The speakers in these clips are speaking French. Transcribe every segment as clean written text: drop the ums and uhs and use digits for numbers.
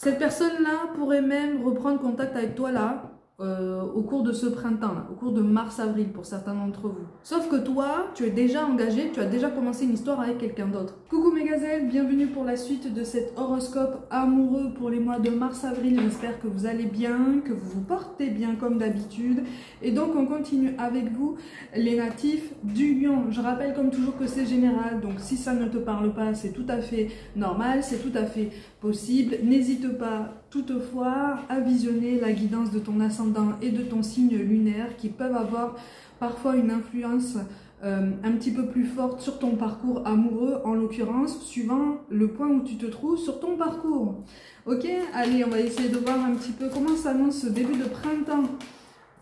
Cette personne-là pourrait même reprendre contact avec toi là, au cours de ce printemps, là, au cours de mars-avril pour certains d'entre vous. Sauf que toi, tu es déjà engagé, tu as déjà commencé une histoire avec quelqu'un d'autre. Coucou mes gazelles, bienvenue pour la suite de cet horoscope amoureux pour les mois de mars-avril. J'espère que vous allez bien, que vous vous portez bien comme d'habitude. Et donc on continue avec vous les natifs du lion. Je rappelle comme toujours que c'est général, donc si ça ne te parle pas, c'est tout à fait normal, c'est tout à fait possible. N'hésite pas toutefois à visionner la guidance de ton ascendant et de ton signe lunaire qui peuvent avoir parfois une influence un petit peu plus forte sur ton parcours amoureux, en l'occurrence, suivant le point où tu te trouves sur ton parcours. Ok, allez, on va essayer de voir un petit peu comment s'annonce ce début de printemps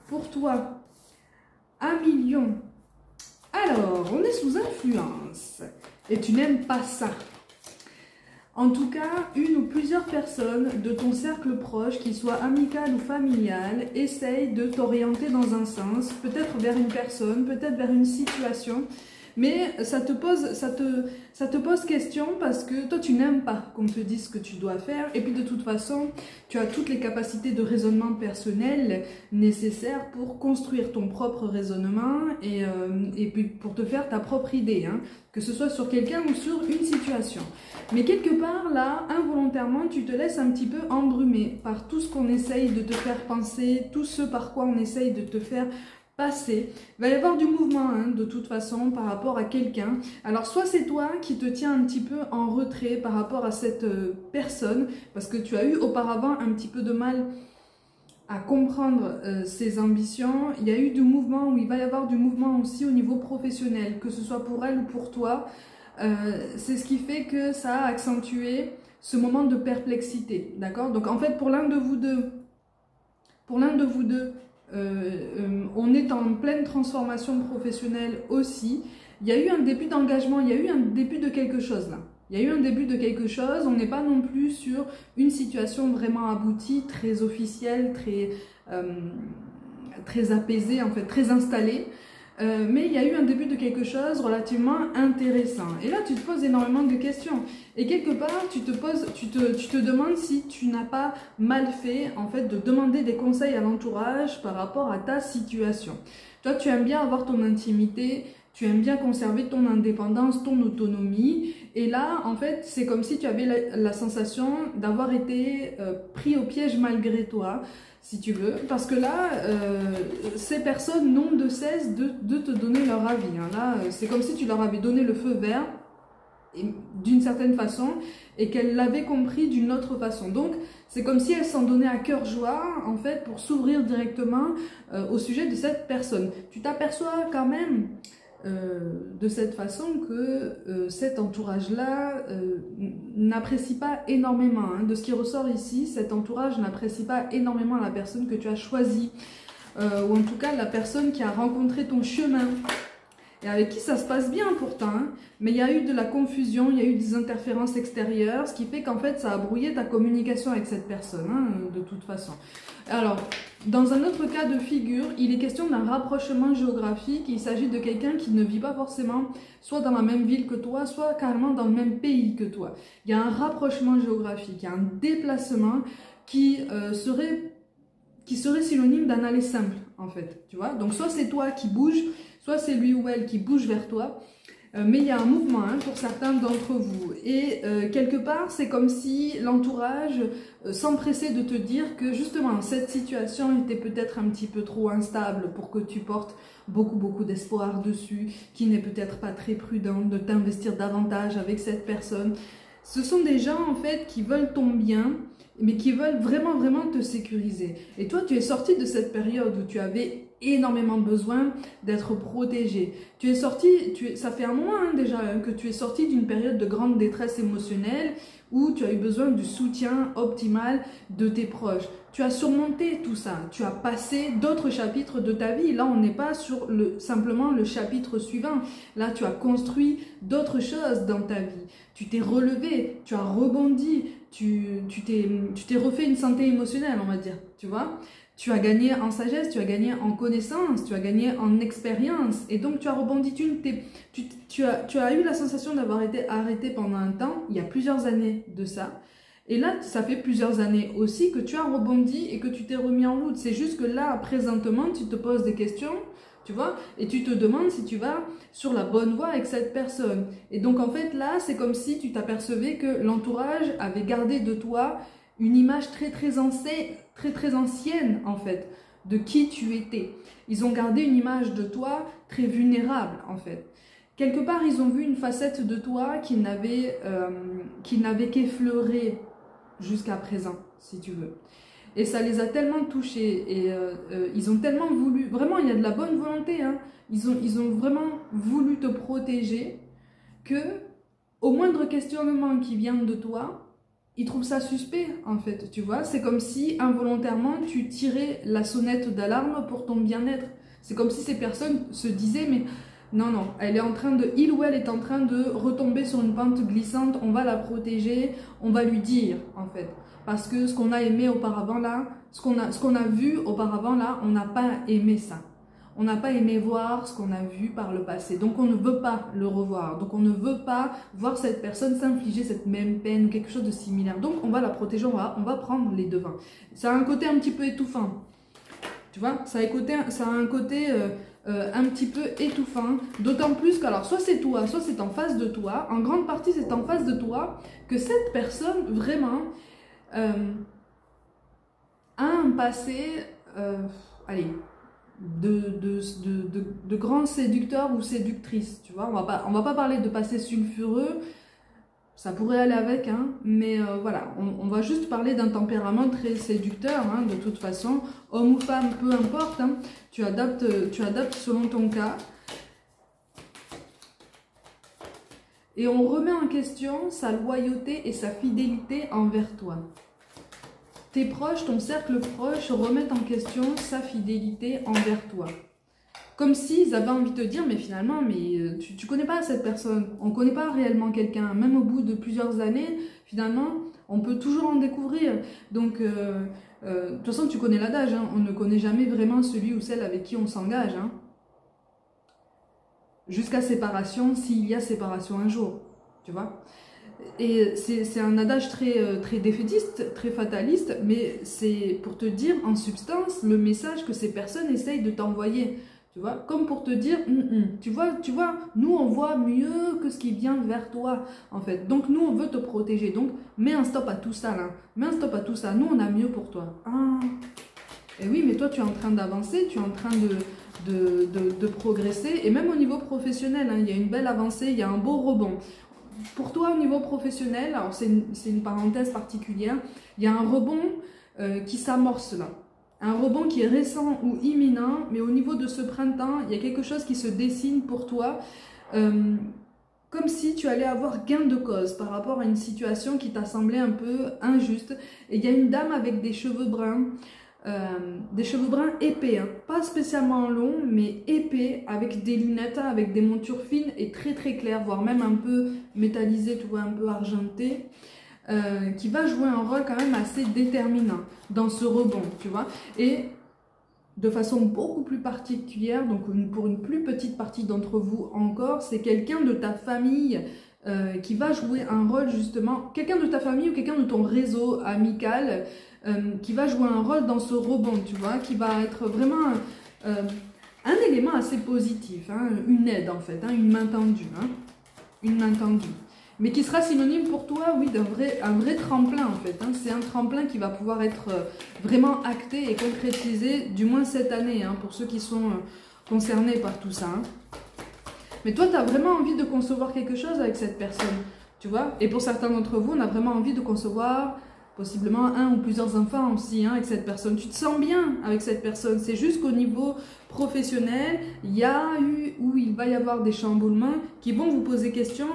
pour toi. Ami Lion. Alors, on est sous influence et tu n'aimes pas ça. En tout cas, une ou plusieurs personnes de ton cercle proche, qu'il soit amical ou familial, essayent de t'orienter dans un sens, peut-être vers une personne, peut-être vers une situation, mais ça te pose question parce que toi tu n'aimes pas qu'on te dise ce que tu dois faire, et puis de toute façon tu as toutes les capacités de raisonnement personnel nécessaires pour construire ton propre raisonnement et puis pour te faire ta propre idée, hein, que ce soit sur quelqu'un ou sur une situation. Mais quelque part là, involontairement, tu te laisses un petit peu embrumer par tout ce qu'on essaye de te faire penser, tout ce par quoi on essaye de te faire passer. Il va y avoir du mouvement, hein, de toute façon par rapport à quelqu'un. Alors soit c'est toi qui te tiens un petit peu en retrait par rapport à cette personne, parce que tu as eu auparavant un petit peu de mal à comprendre ses ambitions. Il y a eu du mouvement, ou il va y avoir du mouvement aussi au niveau professionnel, que ce soit pour elle ou pour toi. C'est ce qui fait que ça a accentué ce moment de perplexité, d'accord? Donc en fait pour l'un de vous deux, on est en pleine transformation professionnelle aussi. Il y a eu un début d'engagement, il y a eu un début de quelque chose là. Il y a eu un début de quelque chose, on n'est pas non plus sur une situation vraiment aboutie, très officielle, très apaisée, en fait, très installée. Mais il y a eu un début de quelque chose relativement intéressant. Et là, tu te poses énormément de questions. Et quelque part, tu te demandes si tu n'as pas mal fait, en fait, de demander des conseils à l'entourage par rapport à ta situation. Toi, tu aimes bien avoir ton intimité, tu aimes bien conserver ton indépendance, ton autonomie. Et là, en fait, c'est comme si tu avais la sensation d'avoir été pris au piège malgré toi, si tu veux, parce que là, ces personnes n'ont de cesse de te donner leur avis. Hein. Là, c'est comme si tu leur avais donné le feu vert d'une certaine façon et qu'elles l'avaient compris d'une autre façon. Donc, c'est comme si elles s'en donnaient à cœur joie, en fait, pour s'ouvrir directement au sujet de cette personne. Tu t'aperçois quand même de cette façon que cet entourage-là n'apprécie pas énormément. Hein. De ce qui ressort ici, cet entourage n'apprécie pas énormément la personne que tu as choisie, ou en tout cas la personne qui a rencontré ton chemin, et avec qui ça se passe bien pourtant, hein. Mais il y a eu de la confusion, il y a eu des interférences extérieures, ce qui fait qu'en fait ça a brouillé ta communication avec cette personne, hein, de toute façon. Alors, dans un autre cas de figure, il est question d'un rapprochement géographique. Il s'agit de quelqu'un qui ne vit pas forcément soit dans la même ville que toi, soit carrément dans le même pays que toi. Il y a un rapprochement géographique, il y a un déplacement qui serait synonyme d'un aller simple, en fait, tu vois. Donc soit c'est toi qui bouges, soit c'est lui ou elle qui bouge vers toi, mais il y a un mouvement, hein, pour certains d'entre vous. Et quelque part, c'est comme si l'entourage s'empressait de te dire que justement, cette situation était peut-être un petit peu trop instable pour que tu portes beaucoup d'espoir dessus, qu'il n'est peut-être pas très prudent de t'investir davantage avec cette personne. Ce sont des gens, en fait, qui veulent ton bien, mais qui veulent vraiment te sécuriser. Et toi, tu es sorti de cette période où tu avais énormément besoin d'être protégé. Tu es sorti, ça fait un mois, hein, déjà, hein, que tu es sorti d'une période de grande détresse émotionnelle où tu as eu besoin du soutien optimal de tes proches. Tu as surmonté tout ça, tu as passé d'autres chapitres de ta vie. Là, on n'est pas sur simplement le chapitre suivant. Là, tu as construit d'autres choses dans ta vie. Tu t'es relevé, tu as rebondi, tu t'es refait une santé émotionnelle, on va dire, tu vois. Tu as gagné en sagesse, tu as gagné en connaissance, tu as gagné en expérience, et donc tu as rebondi. Tu as eu la sensation d'avoir été arrêté pendant un temps, il y a plusieurs années de ça, Et là, ça fait plusieurs années aussi que tu as rebondi et que tu t'es remis en route. C'est juste que là, présentement, tu te poses des questions, tu vois, et tu te demandes si tu vas sur la bonne voie avec cette personne. Et donc, en fait, là, c'est comme si tu t'apercevais que l'entourage avait gardé de toi une image très ancienne, en fait, de qui tu étais. Ils ont gardé une image de toi très vulnérable, en fait. Quelque part, ils ont vu une facette de toi qu'ils n'avaient qu'effleurée jusqu'à présent, si tu veux. Et ça les a tellement touchés et ils ont tellement voulu, vraiment il y a de la bonne volonté, hein, ils ont vraiment voulu te protéger que au moindre questionnement qui vient de toi, ils trouvent ça suspect en fait, tu vois. C'est comme si involontairement tu tirais la sonnette d'alarme pour ton bien-être. C'est comme si ces personnes se disaient mais non, elle est en train de, il ou elle est en train de retomber sur une pente glissante, on va la protéger, on va lui dire en fait. Parce que ce qu'on a aimé auparavant là, ce qu'on a vu auparavant là, on n'a pas aimé ça. On n'a pas aimé voir ce qu'on a vu par le passé. Donc on ne veut pas le revoir. Donc on ne veut pas voir cette personne s'infliger cette même peine ou quelque chose de similaire. Donc on va la protéger, on va prendre les devants. Ça a un côté un petit peu étouffant. Tu vois, ça a un côté un petit peu étouffant. D'autant plus que, alors, soit c'est toi, soit c'est en face de toi. En grande partie, c'est en face de toi que cette personne, vraiment, a un passé, allez, de grands séducteurs ou séductrices, tu vois. On va pas parler de passé sulfureux, ça pourrait aller avec, hein, mais voilà, on va juste parler d'un tempérament très séducteur, hein, de toute façon, homme ou femme, peu importe, hein, tu adaptes selon ton cas. Et on remet en question sa loyauté et sa fidélité envers toi. Tes proches, ton cercle proche remettent en question sa fidélité envers toi. Comme s'ils avaient envie de te dire, mais finalement, mais tu connais pas cette personne, on ne connaît pas réellement quelqu'un. Même au bout de plusieurs années, finalement, on peut toujours en découvrir. Donc, de toute façon, tu connais l'adage, hein, on ne connaît jamais vraiment celui ou celle avec qui on s'engage. Hein, jusqu'à séparation, s'il y a séparation un jour, tu vois. Et c'est un adage très défaitiste, très fataliste, mais c'est pour te dire en substance le message que ces personnes essayent de t'envoyer. Tu vois, comme pour te dire, tu vois, nous on voit mieux que ce qui vient vers toi, en fait. Donc nous on veut te protéger. Donc mets un stop à tout ça là. Mets un stop à tout ça. Nous on a mieux pour toi. Ah. Et oui, mais toi tu es en train d'avancer, tu es en train de progresser. Et même au niveau professionnel, hein, il y a une belle avancée, il y a un beau rebond. Pour toi au niveau professionnel, alors c'est une parenthèse particulière, il y a un rebond qui s'amorce là. Un rebond qui est récent ou imminent, mais au niveau de ce printemps, il y a quelque chose qui se dessine pour toi, comme si tu allais avoir gain de cause par rapport à une situation qui t'a semblé un peu injuste. Et il y a une dame avec des cheveux bruns épais, hein. Pas spécialement longs, mais épais, avec des lunettes, avec des montures fines et très claires, voire même un peu métallisées, tu vois, un peu argentées. Qui va jouer un rôle quand même assez déterminant dans ce rebond, tu vois, et de façon beaucoup plus particulière, donc pour une plus petite partie d'entre vous encore, c'est quelqu'un de ta famille qui va jouer un rôle justement, quelqu'un de ta famille ou quelqu'un de ton réseau amical qui va jouer un rôle dans ce rebond, tu vois, qui va être vraiment un élément assez positif, hein, une aide en fait, hein, une main tendue, hein, une main tendue. Mais qui sera synonyme pour toi, oui, un vrai tremplin en fait. Hein. C'est un tremplin qui va pouvoir être vraiment acté et concrétisé, du moins cette année, hein, pour ceux qui sont concernés par tout ça. Hein. Mais toi, tu as vraiment envie de concevoir quelque chose avec cette personne, tu vois. Et pour certains d'entre vous, on a vraiment envie de concevoir possiblement un ou plusieurs enfants aussi, hein, avec cette personne. Tu te sens bien avec cette personne. C'est juste qu'au niveau professionnel, il y a eu ou il va y avoir des chamboulements qui vont vous poser question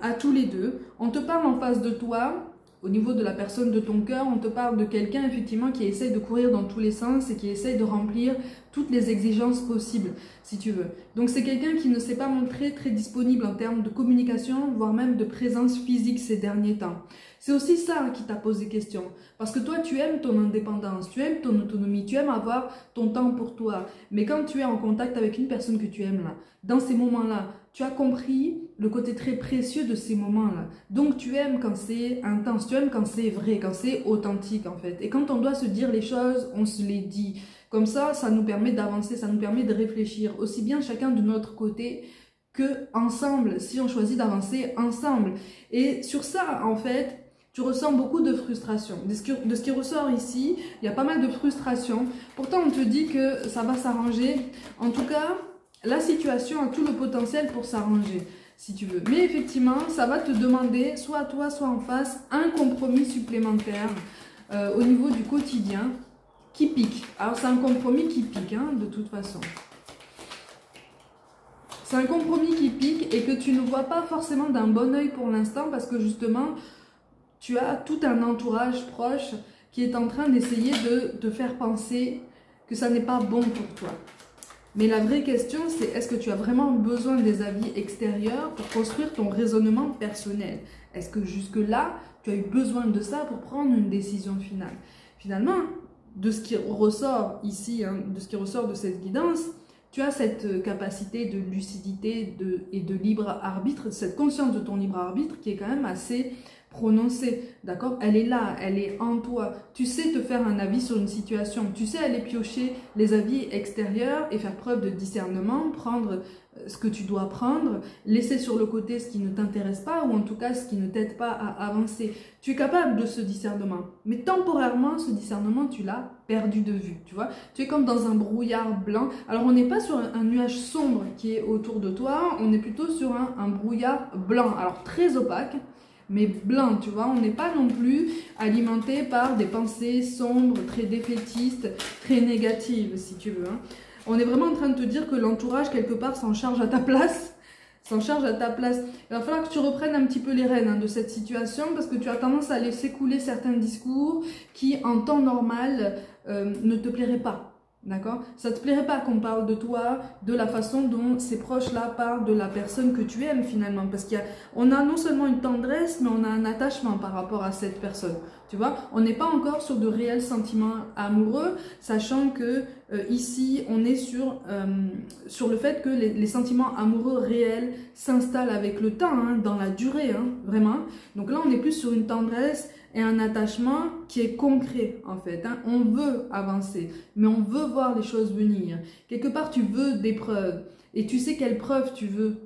à tous les deux. On te parle en face de toi, au niveau de la personne de ton cœur, on te parle de quelqu'un effectivement qui essaye de courir dans tous les sens et qui essaye de remplir toutes les exigences possibles, si tu veux. Donc c'est quelqu'un qui ne s'est pas montré très disponible en termes de communication, voire même de présence physique ces derniers temps. C'est aussi ça qui t'a posé question. Parce que toi, tu aimes ton indépendance, tu aimes ton autonomie, tu aimes avoir ton temps pour toi. Mais quand tu es en contact avec une personne que tu aimes là, dans ces moments-là, tu as compris le côté très précieux de ces moments-là. Donc tu aimes quand c'est intense, tu aimes quand c'est vrai, quand c'est authentique en fait. Et quand on doit se dire les choses, on se les dit. Comme ça nous permet d'avancer, ça nous permet de réfléchir, aussi bien chacun de notre côté que ensemble, si on choisit d'avancer ensemble. Et sur ça, en fait, tu ressens beaucoup de frustration. De ce qui ressort ici, il y a pas mal de frustration. Pourtant, on te dit que ça va s'arranger. En tout cas, la situation a tout le potentiel pour s'arranger, si tu veux. Mais effectivement, ça va te demander, soit à toi, soit en face, un compromis supplémentaire au niveau du quotidien qui pique. Alors, c'est un compromis qui pique, hein, de toute façon. C'est un compromis qui pique et que tu ne vois pas forcément d'un bon œil pour l'instant parce que justement, tu as tout un entourage proche qui est en train d'essayer de te faire penser que ça n'est pas bon pour toi. Mais la vraie question, c'est est-ce que tu as vraiment besoin des avis extérieurs pour construire ton raisonnement personnel? Est-ce que jusque-là, tu as eu besoin de ça pour prendre une décision finale? Finalement, de ce qui ressort ici, hein, de ce qui ressort de cette guidance, tu as cette capacité de lucidité et de libre arbitre, cette conscience de ton libre arbitre qui est quand même assez prononcée, d'accord? Elle est là, elle est en toi. Tu sais te faire un avis sur une situation, tu sais aller piocher les avis extérieurs et faire preuve de discernement, prendre ce que tu dois prendre, laisser sur le côté ce qui ne t'intéresse pas ou en tout cas ce qui ne t'aide pas à avancer. Tu es capable de ce discernement, mais temporairement, ce discernement, tu l'as perdu de vue, tu vois. Tu es comme dans un brouillard blanc. Alors, on n'est pas sur un nuage sombre qui est autour de toi, on est plutôt sur un brouillard blanc, alors très opaque, mais blanc, tu vois. On n'est pas non plus alimenté par des pensées sombres, très défaitistes, très négatives, si tu veux, hein. On est vraiment en train de te dire que l'entourage, quelque part, s'en charge à ta place. S'en charge à ta place. Il va falloir que tu reprennes un petit peu les rênes, hein, de cette situation parce que tu as tendance à laisser couler certains discours qui, en temps normal, ne te plairaient pas. D'accord? Ça te plairait pas qu'on parle de toi, de la façon dont ces proches-là parlent de la personne que tu aimes finalement. Parce qu'on a non seulement une tendresse, mais on a un attachement par rapport à cette personne. Tu vois? On n'est pas encore sur de réels sentiments amoureux, sachant que ici, on est sur le fait que les sentiments amoureux réels s'installent avec le temps, hein, dans la durée, hein, vraiment. Donc là, on est plus sur une tendresse et un attachement qui est concret en fait, hein. On veut avancer, mais on veut voir les choses venir. Quelque part, tu veux des preuves et tu sais quelles preuves tu veux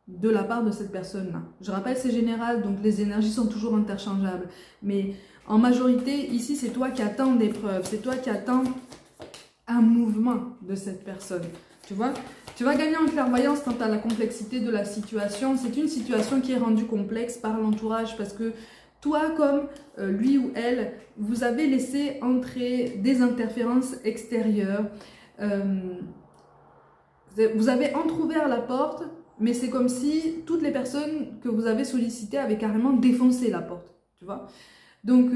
de la part de cette personne-là. Je rappelle, c'est général, donc les énergies sont toujours interchangeables. Mais en majorité, ici, c'est toi qui attends des preuves, c'est toi qui attends un mouvement de cette personne. Tu vois, tu vas gagner en clairvoyance quant à la complexité de la situation. C'est une situation qui est rendue complexe par l'entourage parce que toi comme lui ou elle, vous avez laissé entrer des interférences extérieures. Vous avez entrouvert la porte, mais c'est comme si toutes les personnes que vous avez sollicitées avaient carrément défoncé la porte. Tu vois? Donc,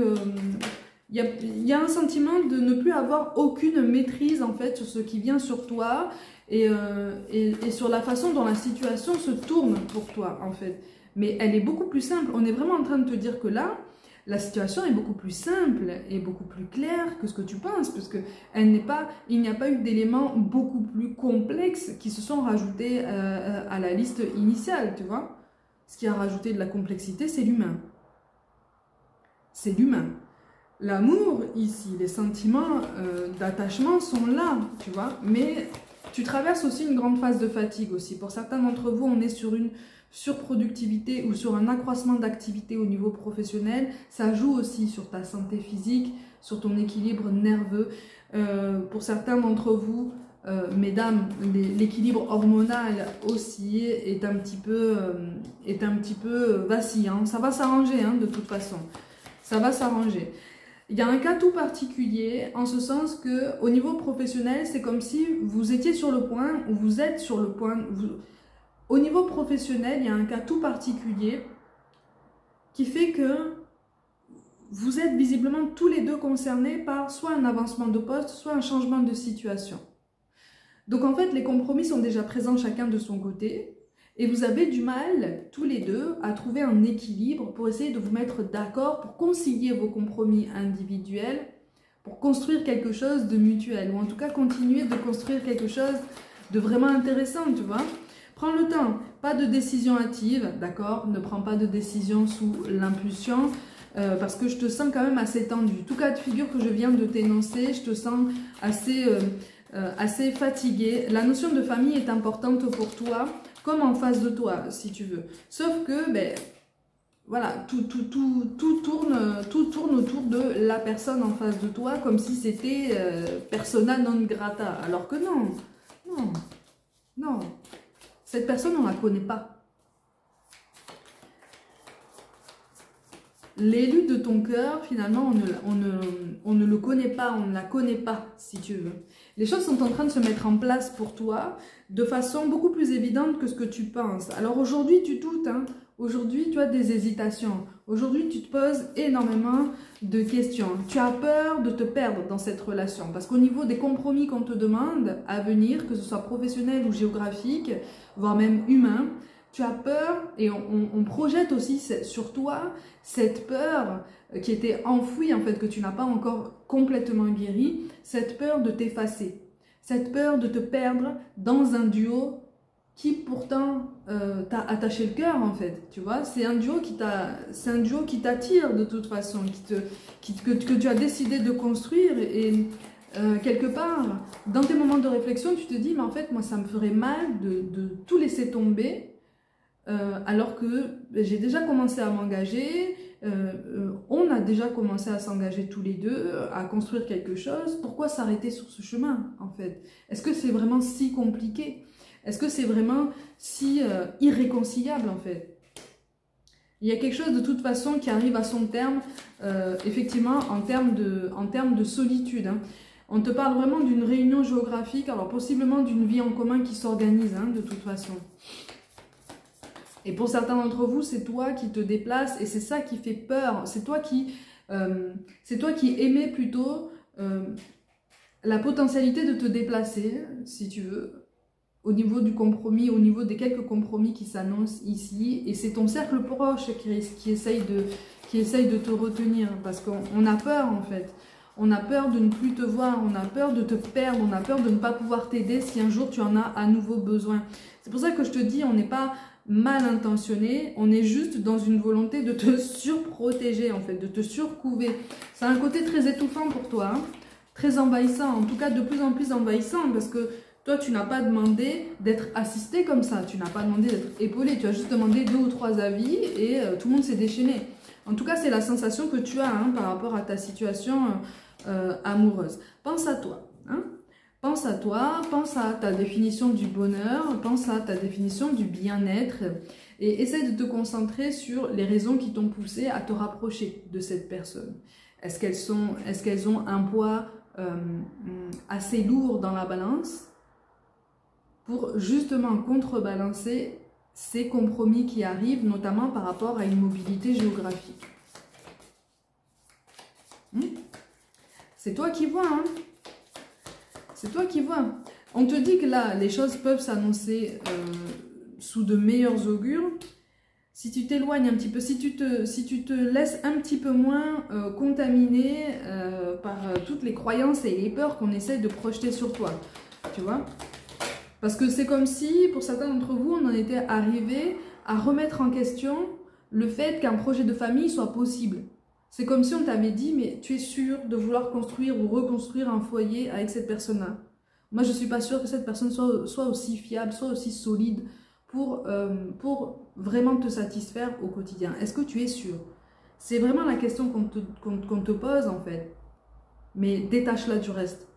il y a un sentiment de ne plus avoir aucune maîtrise en fait sur ce qui vient sur toi et sur la façon dont la situation se tourne pour toi en fait. Mais elle est beaucoup plus simple. On est vraiment en train de te dire que là, la situation est beaucoup plus simple et beaucoup plus claire que ce que tu penses, parce que il n'y a pas eu d'éléments beaucoup plus complexes qui se sont rajoutés à la liste initiale, tu vois. Ce qui a rajouté de la complexité, c'est l'humain. C'est l'humain. L'amour, ici, les sentiments d'attachement sont là, tu vois. Mais tu traverses aussi une grande phase de fatigue aussi. Pour certains d'entre vous, on est sur une surproductivité ou sur un accroissement d'activité au niveau professionnel. Ça joue aussi sur ta santé physique, sur ton équilibre nerveux. Pour certains d'entre vous, mesdames, l'équilibre hormonal aussi est un petit peu vacillant. Ça va s'arranger, hein, de toute façon. Ça va s'arranger. Il y a un cas tout particulier, en ce sens que au niveau professionnel, c'est comme si vous étiez sur le point, ou vous êtes sur le point. Au niveau professionnel, il y a un cas tout particulier qui fait que vous êtes visiblement tous les deux concernés par soit un avancement de poste, soit un changement de situation. Donc en fait, les compromis sont déjà présents chacun de son côté. Et vous avez du mal, tous les deux, à trouver un équilibre pour essayer de vous mettre d'accord, pour concilier vos compromis individuels, pour construire quelque chose de mutuel, ou en tout cas continuer de construire quelque chose de vraiment intéressant, tu vois. Prends le temps, pas de décision hâtive, d'accord? Ne prends pas de décision sous l'impulsion, parce que je te sens quand même assez tendu. Tout cas de figure que je viens de t'énoncer, je te sens assez fatigué. La notion de famille est importante pour toi, comme en face de toi, si tu veux. Sauf que, ben, voilà, tout tourne autour de la personne en face de toi, comme si c'était persona non grata. Alors que non, non, non. Cette personne, on ne la connaît pas. L'élu de ton cœur, finalement, on ne le connaît pas, on ne la connaît pas, si tu veux. Les choses sont en train de se mettre en place pour toi de façon beaucoup plus évidente que ce que tu penses. Alors aujourd'hui, tu doutes, hein. Aujourd'hui, tu as des hésitations. Aujourd'hui, tu te poses énormément de questions. Tu as peur de te perdre dans cette relation. Parce qu'au niveau des compromis qu'on te demande à venir, que ce soit professionnel ou géographique, voire même humain, tu as peur et on projette aussi sur toi cette peur qui était enfouie, en fait, que tu n'as pas encore complètement guérie, cette peur de t'effacer, cette peur de te perdre dans un duo qui pourtant t'a attaché le cœur, en fait, tu vois. C'est un duo qui t'attire de toute façon, que tu as décidé de construire et quelque part, dans tes moments de réflexion, tu te dis, mais en fait, moi, ça me ferait mal de tout laisser tomber. Alors que j'ai déjà commencé à m'engager, on a déjà commencé à s'engager tous les deux, à construire quelque chose. Pourquoi s'arrêter sur ce chemin, en fait? Est-ce que c'est vraiment si compliqué? Est-ce que c'est vraiment si irréconciliable, en fait? Il y a quelque chose de toute façon qui arrive à son terme, effectivement, en termes de solitude, hein. On te parle vraiment d'une réunion géographique, alors possiblement d'une vie en commun qui s'organise, hein, de toute façon. Et pour certains d'entre vous, c'est toi qui te déplaces et c'est ça qui fait peur. C'est toi qui aimais plutôt la potentialité de te déplacer, si tu veux, au niveau du compromis, au niveau des quelques compromis qui s'annoncent ici. Et c'est ton cercle proche qui essaye de te retenir parce qu'on a peur, en fait. On a peur de ne plus te voir, on a peur de te perdre, on a peur de ne pas pouvoir t'aider si un jour tu en as à nouveau besoin. C'est pour ça que je te dis, on n'est pas mal intentionné, on est juste dans une volonté de te surprotéger, en fait, de te surcouver. C'est un côté très étouffant pour toi, hein, très envahissant, en tout cas de plus en plus envahissant, parce que toi, tu n'as pas demandé d'être assisté comme ça, tu n'as pas demandé d'être épaulé, tu as juste demandé 2 ou 3 avis et tout le monde s'est déchaîné. En tout cas, c'est la sensation que tu as, hein, par rapport à ta situation amoureuse. Pense à toi, hein. Pense à toi, pense à ta définition du bonheur, pense à ta définition du bien-être et essaie de te concentrer sur les raisons qui t'ont poussé à te rapprocher de cette personne. Est-ce qu'elles ont un poids assez lourd dans la balance pour justement contrebalancer ces compromis qui arrivent, notamment par rapport à une mobilité géographique. C'est toi qui vois, hein. C'est toi qui vois. On te dit que là, les choses peuvent s'annoncer sous de meilleurs augures. Si tu t'éloignes un petit peu, si tu te laisses un petit peu moins contaminer par toutes les croyances et les peurs qu'on essaie de projeter sur toi. Tu vois? Parce que c'est comme si, pour certains d'entre vous, on en était arrivé à remettre en question le fait qu'un projet de famille soit possible. C'est comme si on t'avait dit, mais tu es sûr de vouloir construire ou reconstruire un foyer avec cette personne-là. Moi, je ne suis pas sûre que cette personne soit aussi fiable, soit aussi solide pour vraiment te satisfaire au quotidien. Est-ce que tu es sûr? C'est vraiment la question qu'on te pose, en fait. Mais détache-la du reste.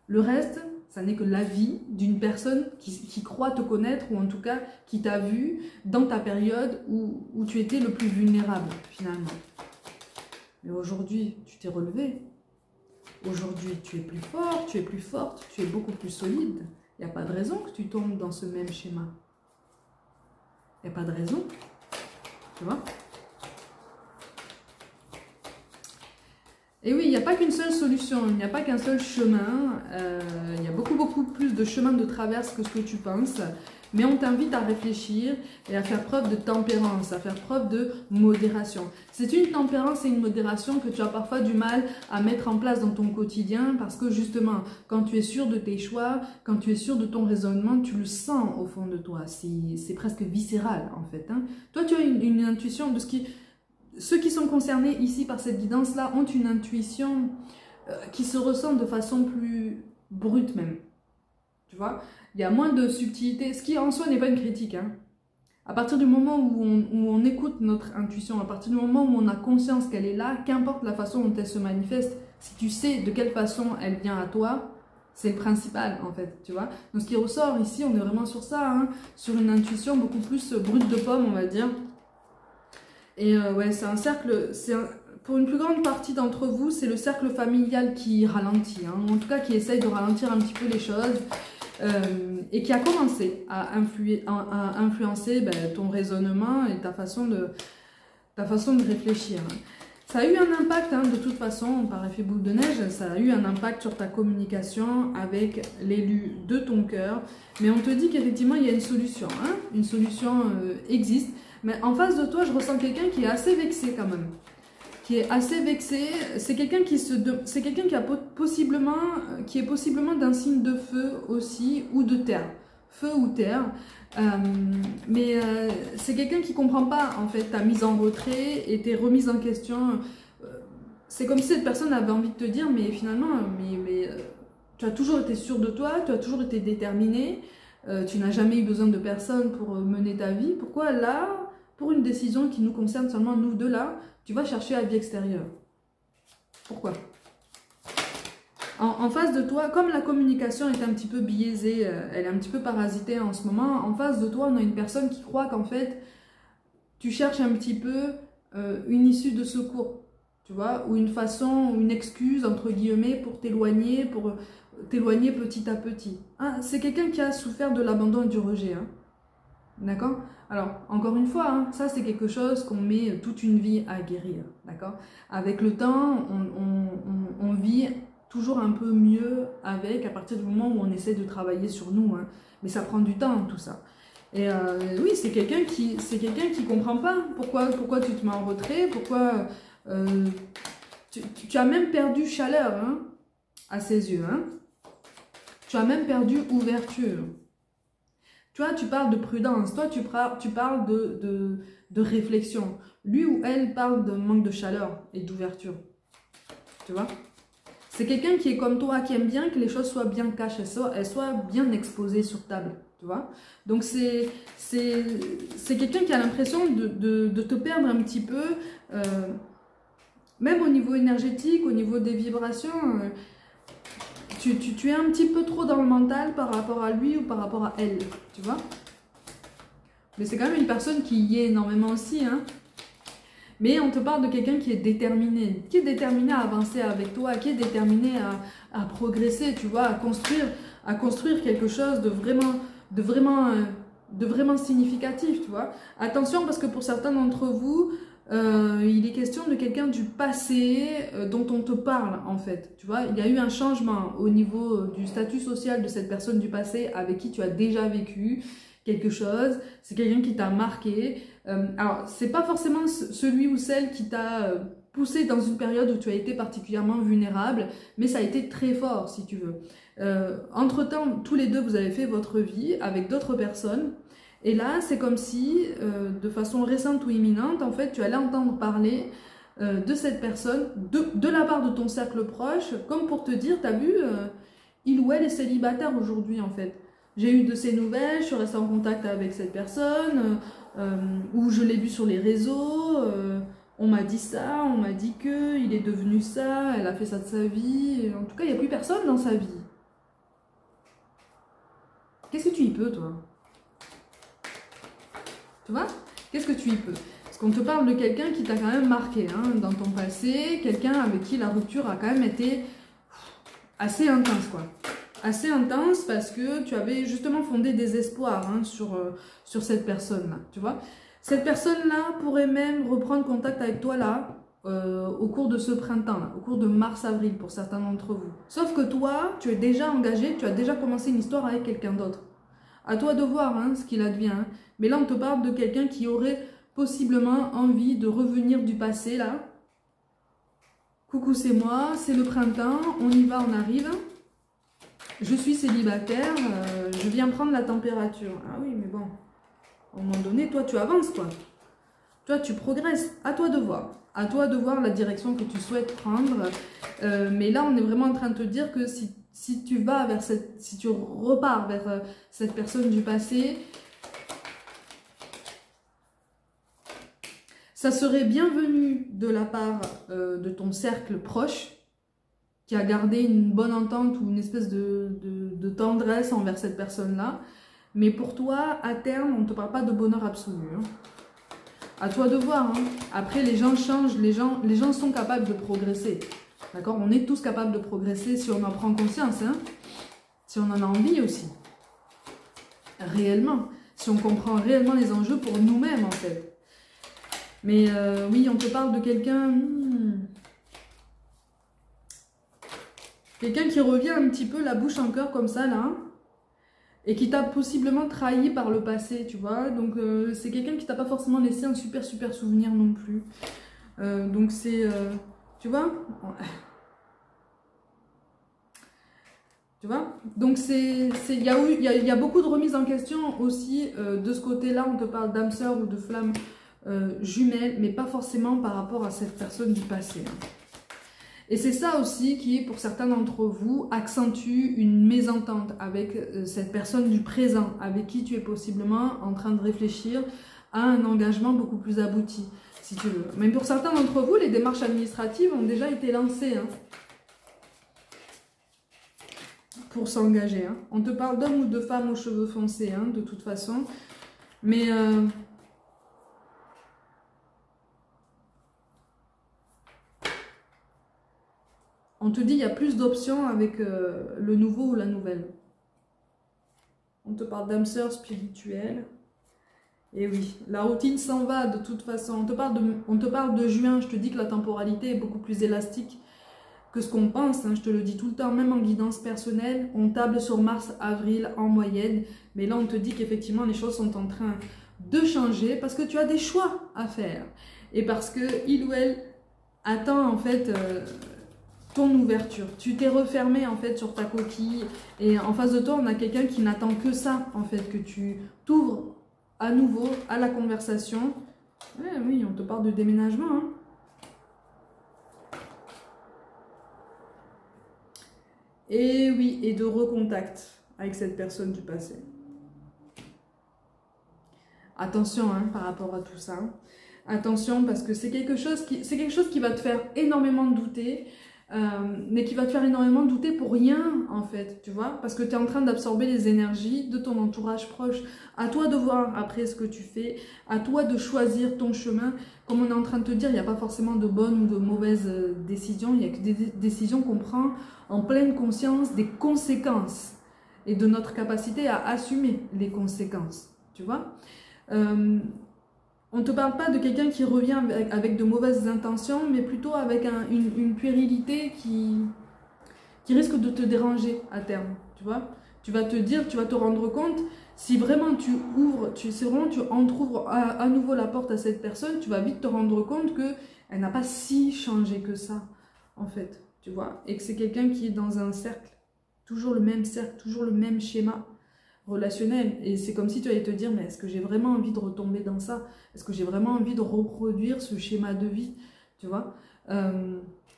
Le reste, ça n'est que l'avis d'une personne qui croit te connaître, ou en tout cas qui t'a vu dans ta période où tu étais le plus vulnérable, finalement. Mais aujourd'hui, tu t'es relevé. Aujourd'hui, tu es plus fort, tu es plus forte, tu es beaucoup plus solide. Il n'y a pas de raison que tu tombes dans ce même schéma. Il n'y a pas de raison. Tu vois? Et oui, il n'y a pas qu'une seule solution, il n'y a pas qu'un seul chemin. Il y a beaucoup plus de chemins de traverse que ce que tu penses. Mais on t'invite à réfléchir et à faire preuve de tempérance, à faire preuve de modération. C'est une tempérance et une modération que tu as parfois du mal à mettre en place dans ton quotidien parce que justement, quand tu es sûr de tes choix, quand tu es sûr de ton raisonnement, tu le sens au fond de toi. C'est presque viscéral en fait. Hein. Toi, tu as une intuition de ce qui... Ceux qui sont concernés ici par cette guidance-là ont une intuition qui se ressent de façon plus brute même. Tu vois, il y a moins de subtilité, ce qui en soi n'est pas une critique. Hein. À partir du moment où on écoute notre intuition, à partir du moment où on a conscience qu'elle est là, qu'importe la façon dont elle se manifeste, si tu sais de quelle façon elle vient à toi, c'est le principal en fait, tu vois. Donc ce qui ressort ici, on est vraiment sur ça, hein, sur une intuition beaucoup plus brute de pomme, on va dire. Et ouais, c'est un cercle, pour une plus grande partie d'entre vous, c'est le cercle familial qui ralentit, hein, en tout cas qui essaye de ralentir un petit peu les choses et qui a commencé à influencer ton raisonnement et ta façon de réfléchir. Ça a eu un impact, hein, de toute façon, par effet boule de neige, ça a eu un impact sur ta communication avec l'élu de ton cœur, mais on te dit qu'effectivement il y a une solution, hein, une solution existe. Mais en face de toi, je ressens quelqu'un qui est assez vexé quand même. Qui est assez vexé. C'est quelqu'un qui est possiblement d'un signe de feu aussi, ou de terre. Feu ou terre. C'est quelqu'un qui ne comprend pas en fait ta mise en retrait et tes remises en question. C'est comme si cette personne avait envie de te dire, mais finalement, tu as toujours été sûr de toi, tu as toujours été déterminé. Tu n'as jamais eu besoin de personne pour mener ta vie. Pourquoi là, pour une décision qui nous concerne seulement nous deux là, tu vas chercher la vie extérieure? Pourquoi? En face de toi, comme la communication est un petit peu biaisée, elle est un petit peu parasitée en ce moment, en face de toi, on a une personne qui croit qu'en fait, tu cherches un petit peu une issue de secours, tu vois, ou une façon, une excuse, entre guillemets, pour t'éloigner petit à petit. Hein, c'est quelqu'un qui a souffert de l'abandon et du rejet. Hein. D'accord? Alors, encore une fois, hein, ça c'est quelque chose qu'on met toute une vie à guérir. D'accord? Avec le temps, on vit toujours un peu mieux avec, à partir du moment où on essaie de travailler sur nous. Hein. Mais ça prend du temps, tout ça. Et oui, c'est quelqu'un qui comprend pas pourquoi tu te mets en retrait, pourquoi tu as même perdu chaleur, hein, à ses yeux. Hein. Tu as même perdu ouverture. Tu vois, tu parles de prudence. Toi, tu parles de réflexion. Lui ou elle parle de manque de chaleur et d'ouverture. Tu vois? C'est quelqu'un qui est comme toi, qui aime bien que les choses soient bien cachées, elles soient bien exposées sur table. Tu vois? Donc, c'est quelqu'un qui a l'impression de te perdre un petit peu, même au niveau énergétique, au niveau des vibrations. Tu es un petit peu trop dans le mental par rapport à lui ou par rapport à elle, tu vois. Mais c'est quand même une personne qui y est énormément aussi, hein. Mais on te parle de quelqu'un qui est déterminé à avancer avec toi, qui est déterminé à progresser, tu vois, à construire quelque chose de vraiment significatif, tu vois. Attention parce que pour certains d'entre vous, il est question de quelqu'un du passé dont on te parle en fait, tu vois, il y a eu un changement au niveau du statut social de cette personne du passé avec qui tu as déjà vécu quelque chose, c'est quelqu'un qui t'a marqué, alors c'est pas forcément celui ou celle qui t'a poussé dans une période où tu as été particulièrement vulnérable, mais ça a été très fort si tu veux. Entre-temps, tous les deux vous avez fait votre vie avec d'autres personnes. Et là, c'est comme si, de façon récente ou imminente, en fait, tu allais entendre parler de cette personne, de la part de ton cercle proche, comme pour te dire, t'as vu, il ou elle est célibataire aujourd'hui, en fait. J'ai eu de ses nouvelles, je suis restée en contact avec cette personne, ou je l'ai vu sur les réseaux, on m'a dit ça, on m'a dit que, il est devenu ça, elle a fait ça de sa vie, en tout cas, il n'y a plus personne dans sa vie. Qu'est-ce que tu y peux, toi ? Tu vois? Qu'est-ce que tu y peux? Parce qu'on te parle de quelqu'un qui t'a quand même marqué hein, dans ton passé, quelqu'un avec qui la rupture a quand même été assez intense, quoi. Assez intense parce que tu avais justement fondé des espoirs hein, sur cette personne-là, tu vois? Cette personne-là pourrait même reprendre contact avec toi là, au cours de ce printemps, là, au cours de mars-avril pour certains d'entre vous. Sauf que toi, tu es déjà engagé, tu as déjà commencé une histoire avec quelqu'un d'autre. À toi de voir hein, ce qu'il advient. Hein. Mais là, on te parle de quelqu'un qui aurait possiblement envie de revenir du passé, là. Coucou, c'est moi, c'est le printemps, on y va, on arrive. Je suis célibataire, je viens prendre la température. Ah oui, mais bon, à un moment donné, toi, tu avances, quoi. Toi, tu progresses. À toi de voir. À toi de voir la direction que tu souhaites prendre. Mais là, on est vraiment en train de te dire que si tu vas vers si tu repars vers cette personne du passé, ça serait bienvenu de la part de ton cercle proche qui a gardé une bonne entente ou une espèce de tendresse envers cette personne-là. Mais pour toi, à terme, on ne te parle pas de bonheur absolu. Hein. À toi de voir. Hein. Après, les gens changent, les gens sont capables de progresser. D'accord? On est tous capables de progresser si on en prend conscience. Hein. Si on en a envie aussi. Réellement. Si on comprend réellement les enjeux pour nous-mêmes, en fait. Mais oui, on te parle de quelqu'un... Quelqu'un qui revient un petit peu la bouche en cœur comme ça, là. Et qui t'a possiblement trahi par le passé, tu vois. Donc, c'est quelqu'un qui t'a pas forcément laissé un super souvenir non plus. Donc, c'est... tu vois? Tu vois? Donc, il y a beaucoup de remises en question aussi de ce côté-là. On te parle d'âme sœur ou de flamme jumelle, mais pas forcément par rapport à cette personne du passé. Hein. Et c'est ça aussi qui, pour certains d'entre vous, accentue une mésentente avec cette personne du présent, avec qui tu es possiblement en train de réfléchir à un engagement beaucoup plus abouti, si tu veux. Mais pour certains d'entre vous, les démarches administratives ont déjà été lancées hein, pour s'engager. Hein. On te parle d'hommes ou de femmes aux cheveux foncés, hein, de toute façon. Mais... on te dit il y a plus d'options avec le nouveau ou la nouvelle. On te parle d'âme sœur spirituelle. Et oui, la routine s'en va de toute façon. On te parle de juin, je te dis que la temporalité est beaucoup plus élastique que ce qu'on pense. Hein, je te le dis tout le temps, même en guidance personnelle. On table sur mars, avril en moyenne. Mais là, on te dit qu'effectivement, les choses sont en train de changer parce que tu as des choix à faire. Et parce que il ou elle attend en fait... ton ouverture. Tu t'es refermé en fait sur ta coquille et en face de toi on a quelqu'un qui n'attend que ça en fait, que tu t'ouvres à nouveau à la conversation. Ouais, oui, on te parle de déménagement. Hein. Et oui, et de recontact avec cette personne du passé. Attention hein, par rapport à tout ça. Attention parce que c'est quelque chose qui va te faire énormément douter. Mais qui va te faire énormément douter pour rien en fait, tu vois, parce que tu es en train d'absorber les énergies de ton entourage proche. À toi de voir après ce que tu fais, à toi de choisir ton chemin. Comme on est en train de te dire, il n'y a pas forcément de bonnes ou de mauvaises décisions, il n'y a que des décisions qu'on prend en pleine conscience des conséquences et de notre capacité à assumer les conséquences, tu vois. On ne te parle pas de quelqu'un qui revient avec de mauvaises intentions, mais plutôt avec une puérilité qui risque de te déranger à terme, tu vois. Tu vas te dire, tu vas te rendre compte, si vraiment tu entrouvres à nouveau la porte à cette personne, tu vas vite te rendre compte qu'elle n'a pas si changé que ça, en fait, tu vois. Et que c'est quelqu'un qui est dans un cercle, toujours le même cercle, toujours le même schéma relationnel. Et c'est comme si tu allais te dire, mais est-ce que j'ai vraiment envie de retomber dans ça? Est-ce que j'ai vraiment envie de reproduire ce schéma de vie? Tu vois,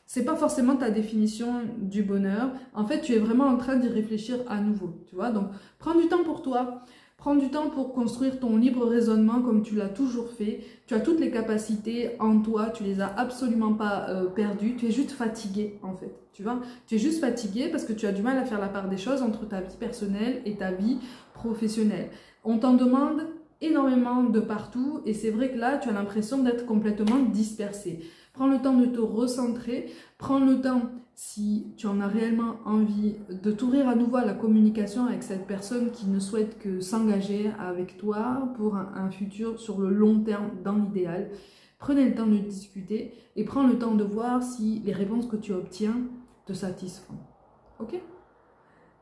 c'est pas forcément ta définition du bonheur. En fait, tu es vraiment en train d'y réfléchir à nouveau. Tu vois, donc prends du temps pour toi. Prends du temps pour construire ton libre raisonnement comme tu l'as toujours fait. Tu as toutes les capacités en toi, tu les as absolument pas perdues. Tu es juste fatigué en fait, tu vois. Tu es juste fatigué parce que tu as du mal à faire la part des choses entre ta vie personnelle et ta vie professionnelle. On t'en demande énormément de partout et c'est vrai que là, tu as l'impression d'être complètement dispersé. Prends le temps de te recentrer, prends le temps, si tu en as réellement envie, de t'ouvrir à nouveau à la communication avec cette personne qui ne souhaite que s'engager avec toi pour un futur sur le long terme dans l'idéal. Prenez le temps de discuter et prends le temps de voir si les réponses que tu obtiens te satisfont. Ok ?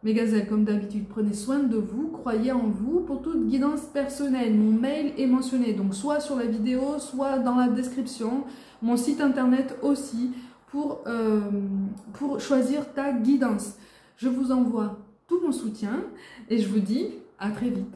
Mes gazelles, comme d'habitude, prenez soin de vous, croyez en vous. Pour toute guidance personnelle, mon mail est mentionné, donc soit sur la vidéo, soit dans la description, mon site internet aussi, pour choisir ta guidance. Je vous envoie tout mon soutien et je vous dis à très vite.